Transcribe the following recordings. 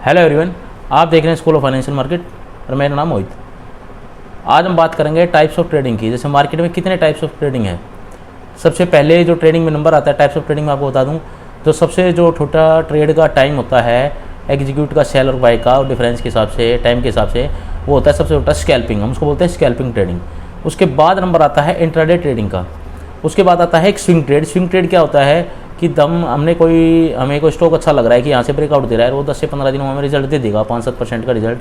Hello everyone, आप देख रहे हैं स्कूल ऑफ फाइनेंशियल मार्केट और मेरा नाम मोहित। आज हम बात करेंगे टाइप्स ऑफ ट्रेडिंग की। जैसे मार्केट में कितने टाइप्स ऑफ ट्रेडिंग है। सबसे पहले जो ट्रेडिंग में नंबर आता है टाइप्स ऑफ ट्रेडिंग में आपको बता दूं, तो सबसे जो छोटा ट्रेड का टाइम होता है एग्जीक्यूट का सेल और बाय का और डिफरेंस के हिसाब से टाइम के हिसाब से वो होता है सबसे छोटा स्कैल्पिंग, हम उसको बोलते हैं स्कैल्पिंग ट्रेडिंग। उसके बाद नंबर आता है इंट्राडे ट्रेडिंग का। उसके बाद आता है एक स्विंग ट्रेड। स्विंग ट्रेड क्या होता है कि हमें कोई स्टॉक अच्छा लग रहा है कि यहाँ से ब्रेकआउट दे रहा है, वो 10 से 15 दिनों में हमें रिजल्ट दे देगा 5-7% का रिजल्ट,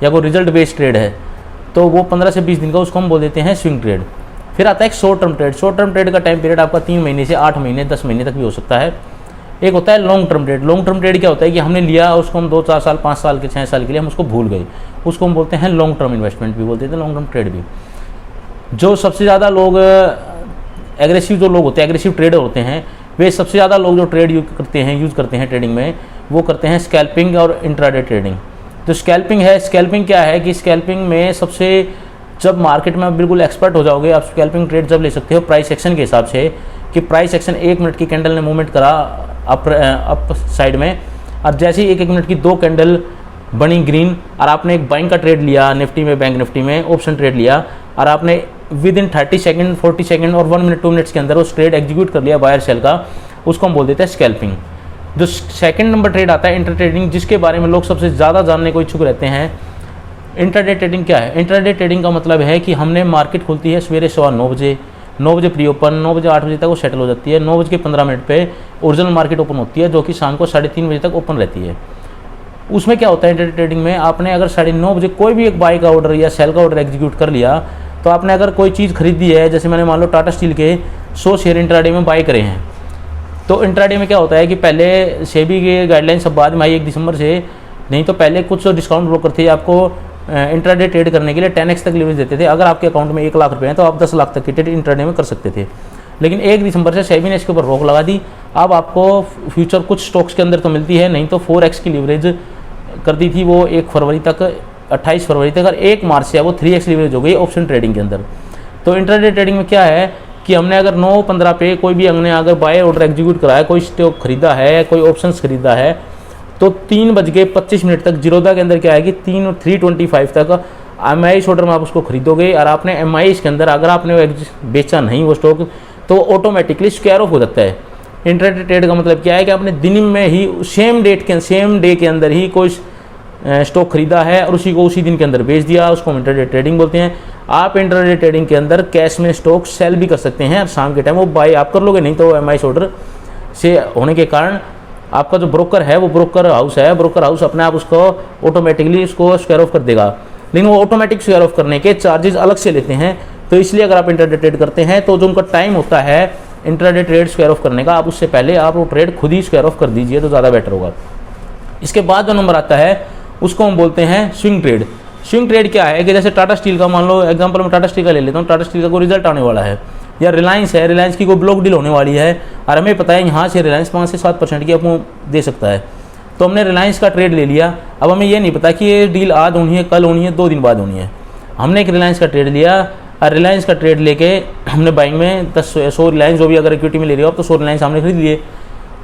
या कोई रिजल्ट बेस्ड ट्रेड है तो वो 15 से 20 दिन का, उसको हम बोल देते हैं स्विंग ट्रेड। फिर आता है एक short term trade. Short term trade का टाइम पीरियड आपका 3 महीने से 8 महीने 10 महीने तक भी हो सकता है। एक होता है long term trade. Long term trade क्या होता है कि हमने लिया उसको हम 2-4 साल 5 साल के 6 साल के लिए हम उसको भूल गए, उसको हम बोलते हैं लॉन्ग टर्म इन्वेस्टमेंट भी बोलते हैं, लॉन्ग टर्म ट्रेड भी। जो सबसे ज़्यादा लोग एग्रेसिव जो लोग होते हैं, एग्रेसिव ट्रेडर होते हैं, वे सबसे ज़्यादा लोग जो ट्रेड यूज़ करते हैं ट्रेडिंग में, वो करते हैं स्कैल्पिंग और इंट्राडे ट्रेडिंग। जो स्कैल्पिंग है, स्कैल्पिंग क्या है कि स्कैल्पिंग में सबसे जब मार्केट में आप बिल्कुल एक्सपर्ट हो जाओगे, आप स्कैल्पिंग ट्रेड जब ले सकते हो प्राइस एक्शन के हिसाब से कि प्राइस एक्शन 1 मिनट की कैंडल ने मूवमेंट करा अप साइड में, और जैसे ही 1-1 मिनट की 2 कैंडल बनी ग्रीन और आपने एक बाइंग का ट्रेड लिया निफ्टी में, बैंक निफ्टी में ऑप्शन ट्रेड लिया और आपने विद इन 30 सेकंड 40 सेकंड और 1 मिनट 2 मिनट्स के अंदर उस ट्रेड एग्जीक्यूट कर लिया बायर सेल का, उसको हम बोल देते हैं स्कैल्पिंग। जो सेकंड नंबर ट्रेड आता है इंटर ट्रेडिंग, जिसके बारे में लोग सबसे ज़्यादा जानने को इच्छुक रहते हैं। इंट्राडे ट्रेडिंग क्या है? इंट्राडे ट्रेडिंग का मतलब है कि हमने मार्केट खुलती है सवेरे 9:15 9 बजे प्री ओपन, 9 बजे 8 बजे तक वो सेटल हो जाती है, 9 बज के 15 मिनट पे ओरिजिनल मार्केट ओपन होती है, जो कि शाम को 3:30 बजे तक ओपन रहती है। उसमें क्या होता है इंट्राडे ट्रेडिंग में, आपने अगर 9:30 बजे कोई भी एक बाई का ऑर्डर या सेल का ऑर्डर एग्जीक्यूट कर लिया, तो आपने अगर कोई चीज़ खरीदी है, जैसे मैंने मान लो टाटा स्टील के 100 शेयर इंट्राडे में बाई करे हैं, तो इंट्राडे में क्या होता है कि पहले सेबी के गाइडलाइन सब बाद में आई 1 दिसंबर से, नहीं तो पहले कुछ डिस्काउंट ब्रोकर थे आपको इंट्राडे ट्रेड करने के लिए 10x तक लीवरेज देते थे। अगर आपके अकाउंट में 1 लाख रुपए हैं तो आप 10 लाख तक की ट्रेड इंट्राडे में कर सकते थे। लेकिन 1 दिसंबर से सेबी ने इसके ऊपर रोक लगा दी। अब आपको फ्यूचर कुछ स्टॉक्स के अंदर तो मिलती है, नहीं तो 4x की लीवरेज कर दी थी वो 1 फरवरी तक, 28 फरवरी तक, और 1 मार्च से वो 3x लीवरेज हो गई ऑप्शन ट्रेडिंग के अंदर। तो इंट्राडे ट्रेडिंग में क्या है कि हमने अगर 9:15 पे कोई भी हमने अगर बाय ऑर्डर एग्जीक्यूट कराया, कोई स्टॉक खरीदा है, कोई ऑप्शंस खरीदा है, तो 3:25 तक जीरोधा के अंदर क्या है कि 3:25 तक MIS ऑर्डर में आप उसको खरीदोगे, और आपने MIS के अंदर अगर आपने बेचा नहीं वो स्टॉक, तो ऑटोमेटिकली स्क्वायर ऑफ हो जाता है। इंट्राडे ट्रेड का मतलब क्या है कि आपने दिन में ही सेम डे के अंदर ही कोई स्टॉक खरीदा है और उसी को उसी दिन के अंदर बेच दिया, उसको हम इंट्राडे ट्रेडिंग बोलते हैं। आप इंट्राडे ट्रेडिंग के अंदर कैश में स्टॉक सेल भी कर सकते हैं और शाम के टाइम वो बाय आप कर लोगे, नहीं तो MIS ऑर्डर से होने के कारण आपका जो ब्रोकर है वो ब्रोकर हाउस अपने आप उसको ऑटोमेटिकली उसको स्क्वायर ऑफ कर देगा, लेकिन वो ऑटोमेटिक स्क्वायर ऑफ करने के चार्जेस अलग से लेते हैं। तो इसलिए अगर आप इंट्राडे ट्रेड करते हैं तो जो उनका टाइम होता है इंट्राडे ट्रेड स्क्वायर ऑफ करने का, आप उससे पहले आप वो ट्रेड खुद ही स्क्वायर ऑफ कर दीजिए तो ज़्यादा बेटर होगा। इसके बाद जो नंबर आता है उसको हम बोलते हैं स्विंग ट्रेड। स्विंग ट्रेड क्या है कि जैसे टाटा स्टील का, मान लो एग्जांपल मैं टाटा स्टील का ले लेता हूँ, टाटा स्टील का कोई रिजल्ट आने वाला है, या रिलायंस है, रिलायंस की कोई ब्लॉक डील होने वाली है और हमें पता है यहाँ से रिलायंस 5 से 7% की आपको दे सकता है, तो हमने रिलायंस का ट्रेड ले लिया। अब हमें ये नहीं पता कि ये डील आज होनी है, कल होनी है, 2 दिन बाद होनी है। हमने एक रिलायंस का ट्रेड लिया और रिलायंस का ट्रेड लेके हमने बाइंग में 100 रिलायंस, जो भी अगर इक्विटी में ले रही हो तो 100 रिलायंस हमने खरीद लिए।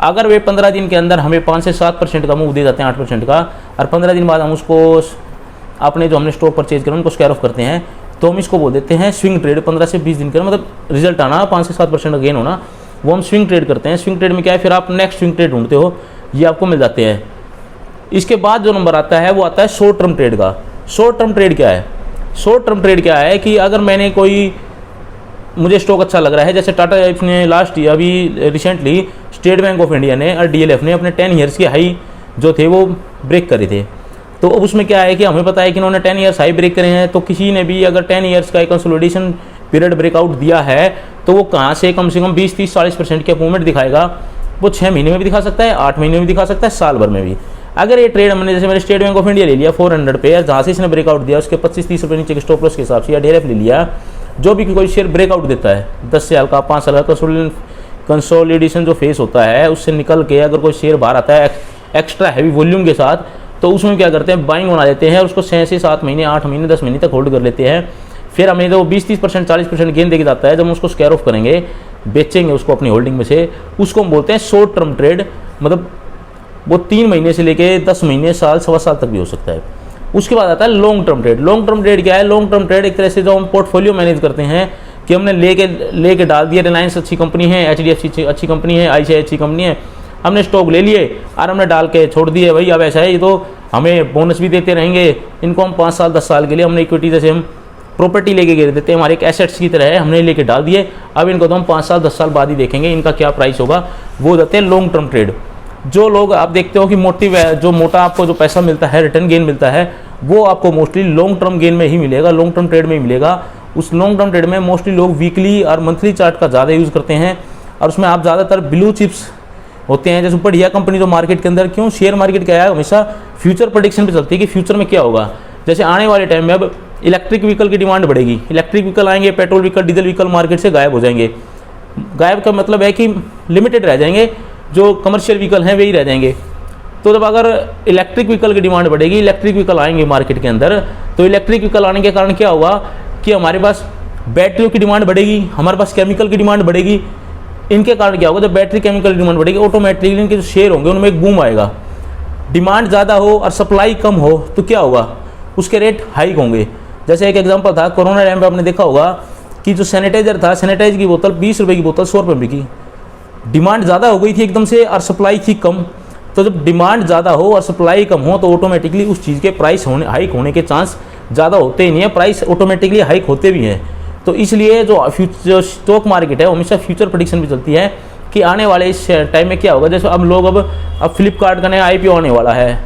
अगर वे 15 दिन के अंदर हमें 5 से 7% का मूव दे जाते हैं, 8% का, और 15 दिन बाद हम उसको अपने जो हमने स्टॉक परचेज करें उनको स्क्वायर ऑफ करते हैं, तो हम इसको बोल देते हैं स्विंग ट्रेड। 15 से 20 दिन का मतलब रिजल्ट आना, 5 से 7% का गेन होना, वो हम स्विंग ट्रेड करते हैं। स्विंग ट्रेड में क्या है, फिर आप नेक्स्ट स्विंग ट्रेड ढूंढते हो, ये आपको मिल जाते हैं। इसके बाद जो नंबर आता है वो आता है शॉर्ट टर्म ट्रेड का। शॉर्ट टर्म ट्रेड क्या है? शॉर्ट टर्म ट्रेड क्या है कि अगर मैंने कोई मुझे स्टॉक अच्छा लग रहा है, जैसे टाटा ने लास्ट ईयर अभी recently state bank of India ने और DLF ने अपने 10 ईयर्स के हाई जो थे वो ब्रेक करे थे। तो अब उसमें क्या है कि हमें पता है कि इन्होंने 10 ईयर्स हाई ब्रेक करे हैं, तो किसी ने भी अगर 10 ईयर्स का एक कंसोलिडेशन पीरियड ब्रेकआउट दिया है तो वो कहाँ से कम 20, 30, 40% की मूवमेंट दिखाएगा। वो 6 महीने में भी दिखा सकता है, 8 महीने में भी दिखा सकता है, साल भर में भी। अगर ये ट्रेड हमने जैसे मैंने स्टेट बैंक ऑफ इंडिया ले लिया 400 पे, जहाँ से इसने ब्रेकआउट दिया उसके 25-30 रुपये नीचे के स्टॉप लॉस के हिसाब से, या DLF ले लिया, जो भी कोई शेयर ब्रेकआउट देता है 10 साल का, 5 साल का कंसोलिडेशन जो फेस होता है उससे निकल के अगर कोई शेयर बाहर आता है एक्स्ट्रा हैवी वॉल्यूम के साथ, तो उसमें क्या करते हैं, बाइंग बना देते हैं और उसको 6 से 7 महीने, 8 महीने, 10 महीने तक होल्ड कर लेते हैं। फिर हमें तो 20-30%, 40% गेन देके जाता है, जब हम उसको स्क्वायर ऑफ करेंगे, बेचेंगे उसको अपनी होल्डिंग में से, उसको हम बोलते हैं शॉर्ट टर्म ट्रेड। मतलब वो 3 महीने से लेके 10 महीने, साल, सवा साल तक भी हो सकता है। उसके बाद आता है long term trade. Long term trade क्या है? लॉन्ग टर्म ट्रेड एक तरह से जो हम पोर्टफोलियो मैनेज करते हैं कि हमने लेके डाल दिया, रिलायंस अच्छी कंपनी है, HDFC अच्छी कंपनी है, ICICI अच्छी कंपनी है, हमने स्टॉक ले लिए और हमने डाल के छोड़ दिए। भाई अब ऐसा है, ये तो हमें बोनस भी देते रहेंगे, इनको हम 5 साल 10 साल के लिए हमने इक्विटी, जैसे हम प्रॉपर्टी लेके गिर देते हैं, हमारे एक एसेट्स की तरह है, हमने लेके डाल दिए, अब इनको तो हम 5 साल 10 साल बाद ही देखेंगे इनका क्या प्राइस होगा। वो जाते हैं लॉन्ग टर्म ट्रेड। जो लोग आप देखते हो कि जो मोटा आपको जो पैसा मिलता है, रिटर्न गेन मिलता है, वो आपको मोस्टली लॉन्ग टर्म गेन में ही मिलेगा, लॉन्ग टर्म ट्रेड में ही मिलेगा। उस लॉन्ग टर्म ट्रेड में मोस्टली लोग वीकली और मंथली चार्ट का ज़्यादा यूज़ करते हैं और उसमें आप ज़्यादातर ब्लू चिप्स होते हैं, जैसे बढ़िया कंपनी जो मार्केट के अंदर, क्यों शेयर मार्केट क्या है, हमेशा फ्यूचर प्रेडिक्शन पे चलती है कि फ्यूचर में क्या होगा। जैसे आने वाले टाइम में अब इलेक्ट्रिक व्हीकल की डिमांड बढ़ेगी, इलेक्ट्रिक व्हीकल आएंगे, petrol vehicle, diesel vehicle market से गायब हो जाएंगे। गायब का मतलब है कि लिमिटेड रह जाएंगे, जो कमर्शियल व्हीकल हैं वही रह जाएंगे। तो जब अगर इलेक्ट्रिक व्हीकल की डिमांड बढ़ेगी, इलेक्ट्रिक व्हीकल आएंगे मार्केट के अंदर, तो इलेक्ट्रिक व्हीकल आने के कारण क्या होगा कि हमारे पास बैटरियों की डिमांड बढ़ेगी, हमारे पास केमिकल की डिमांड बढ़ेगी। इनके कारण क्या होगा, जब बैटरी केमिकल की डिमांड बढ़ेगी, ऑटोमेटिकली इनके जो शेयर होंगे उनमें एक बूम आएगा। डिमांड ज़्यादा हो और सप्लाई कम हो तो क्या होगा, उसके रेट हाइक होंगे। जैसे एक एग्जांपल था, कोरोना टाइम पे आपने देखा होगा कि जो सैनिटाइजर था, सैनिटाइजर की बोतल 20 रुपये की बोतल 100 रुपये में बिकी। डिमांड ज़्यादा हो गई थी एकदम से और सप्लाई थी कम। तो जब डिमांड ज़्यादा हो और सप्लाई कम हो तो ऑटोमेटिकली उस चीज़ के प्राइस हाइक होने के चांस ज़्यादा होते ही नहीं है, प्राइस ऑटोमेटिकली हाइक होते भी हैं। तो इसलिए जो स्टॉक मार्केट है वो हमेशा फ्यूचर प्रेडिक्शन भी चलती है कि आने वाले इस टाइम में क्या होगा। जैसे अब फ्लिपकार्ट का नया IPO आने वाला है,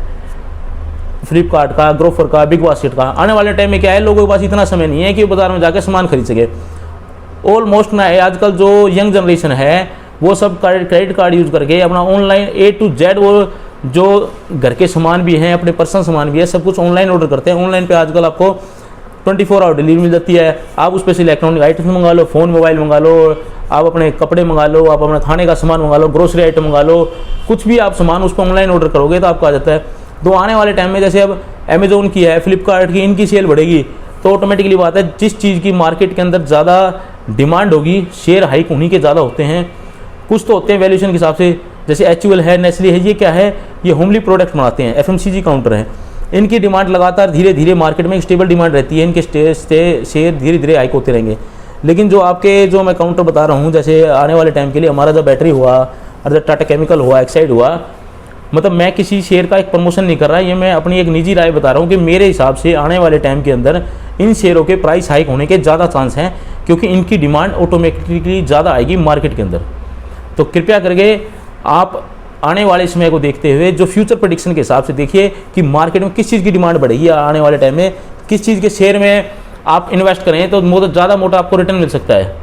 फ्लिपकार्ट का, ग्रोफर का, बिग बास्केट का। आने वाले टाइम में क्या है, लोगों के पास इतना समय नहीं है कि बाजार में जाकर सामान खरीद सके। ऑलमोस्ट ना आजकल जो यंग जनरेशन है वो सब क्रेडिट कार्ड यूज़ करके अपना ऑनलाइन A to Z, वो जो घर के सामान भी हैं, अपने पर्सनल सामान भी है, सब कुछ ऑनलाइन ऑर्डर करते हैं। ऑनलाइन पे आजकल आपको 24 आवर डिलीवरी मिल जाती है। आप उस पर से इलेक्ट्रॉनिक आइटम मंगा लो, फ़ोन मोबाइल मंगा लो, आप अपने कपड़े मंगा लो, आप अपना खाने का सामान मंगा लो, ग्रोसरी आइटम मंगा लो, कुछ भी आप सामान उस पर ऑनलाइन ऑर्डर करोगे तो आपको आ जाता है। तो आने वाले टाइम में जैसे अब अमेजोन की है, फ्लिपकार्ट की, इनकी सेल बढ़ेगी तो ऑटोमेटिकली बात है, जिस चीज़ की मार्केट के अंदर ज़्यादा डिमांड होगी, शेयर हाइक उन्हीं के ज़्यादा होते हैं। कुछ तो होते हैं वैल्यूएशन के हिसाब से, जैसे HUL है, नेस्ले है, ये क्या है, ये होमली प्रोडक्ट बनाते हैं, FMCG काउंटर हैं। इनकी डिमांड लगातार धीरे धीरे मार्केट में एक स्टेबल डिमांड रहती है, इनके शेयर धीरे धीरे हाइक होते रहेंगे। लेकिन जो मैं काउंटर बता रहा हूँ, जैसे आने वाले टाइम के लिए हमारा जो बैटरी हुआ और जो टाटा केमिकल हुआ, एक्साइड हुआ, मतलब मैं किसी शेयर का एक प्रमोशन नहीं कर रहा, ये मैं अपनी एक निजी राय बता रहा हूँ कि मेरे हिसाब से आने वाले टाइम के अंदर इन शेयरों के प्राइस हाइक होने के ज़्यादा चांस हैं, क्योंकि इनकी डिमांड ऑटोमेटिकली ज़्यादा आएगी मार्केट के अंदर। तो कृपया करके आप आने वाले समय को देखते हुए जो फ्यूचर प्रेडिक्शन के हिसाब से देखिए कि मार्केट में किस चीज़ की डिमांड बढ़ेगी, आने वाले टाइम में किस चीज़ के शेयर में आप इन्वेस्ट करें तो ज़्यादा मोटा आपको रिटर्न मिल सकता है।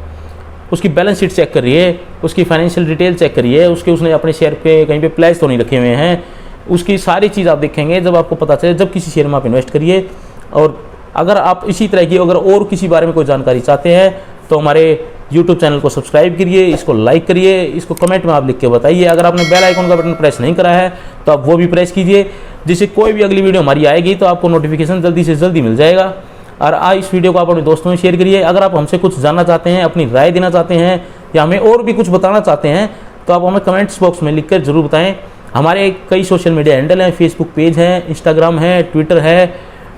उसकी बैलेंस शीट चेक करिए, उसकी फाइनेंशियल डिटेल चेक करिए, उसने अपने शेयर पे कहीं पे प्लेस तो नहीं रखे हुए हैं, उसकी सारी चीज़ आप देखेंगे जब आपको पता चले, जब किसी शेयर में आप इन्वेस्ट करिए। और अगर आप इसी तरह की अगर और किसी बारे में कोई जानकारी चाहते हैं तो हमारे YouTube चैनल को सब्सक्राइब करिए, इसको लाइक करिए, इसको कमेंट में आप लिख के बताइए। अगर आपने बेल आइकन का बटन प्रेस नहीं करा है तो आप वो भी प्रेस कीजिए, जिससे कोई भी अगली वीडियो हमारी आएगी तो आपको नोटिफिकेशन जल्दी से जल्दी मिल जाएगा। और आज इस वीडियो को आप अपने दोस्तों में शेयर करिए। अगर आप हमसे कुछ जानना चाहते हैं, अपनी राय देना चाहते हैं या हमें और भी कुछ बताना चाहते हैं तो आप हमें कमेंट्स बॉक्स में लिखकर ज़रूर बताएं। हमारे कई सोशल मीडिया हैंडल हैं, फेसबुक पेज है, इंस्टाग्राम है, ट्विटर है,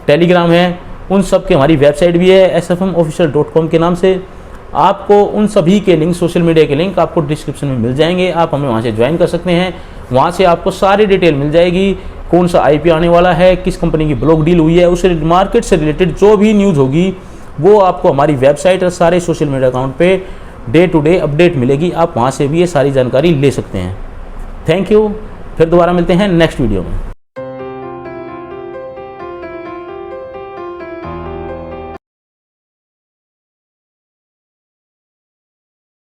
टेलीग्राम है, उन सब की हमारी वेबसाइट भी है sfmofficial.com के नाम से। आपको उन सभी के लिंक, सोशल मीडिया के लिंक आपको डिस्क्रिप्शन में मिल जाएंगे, आप हमें वहाँ से ज्वाइन कर सकते हैं। वहाँ से आपको सारी डिटेल मिल जाएगी, कौन सा IPO आने वाला है, किस कंपनी की ब्लॉक डील हुई है, उस मार्केट से रिलेटेड जो भी न्यूज़ होगी वो आपको हमारी वेबसाइट और सारे सोशल मीडिया अकाउंट पे डे टू डे अपडेट मिलेगी। आप वहाँ से भी ये सारी जानकारी ले सकते हैं। थैंक यू, फिर दोबारा मिलते हैं नेक्स्ट वीडियो में।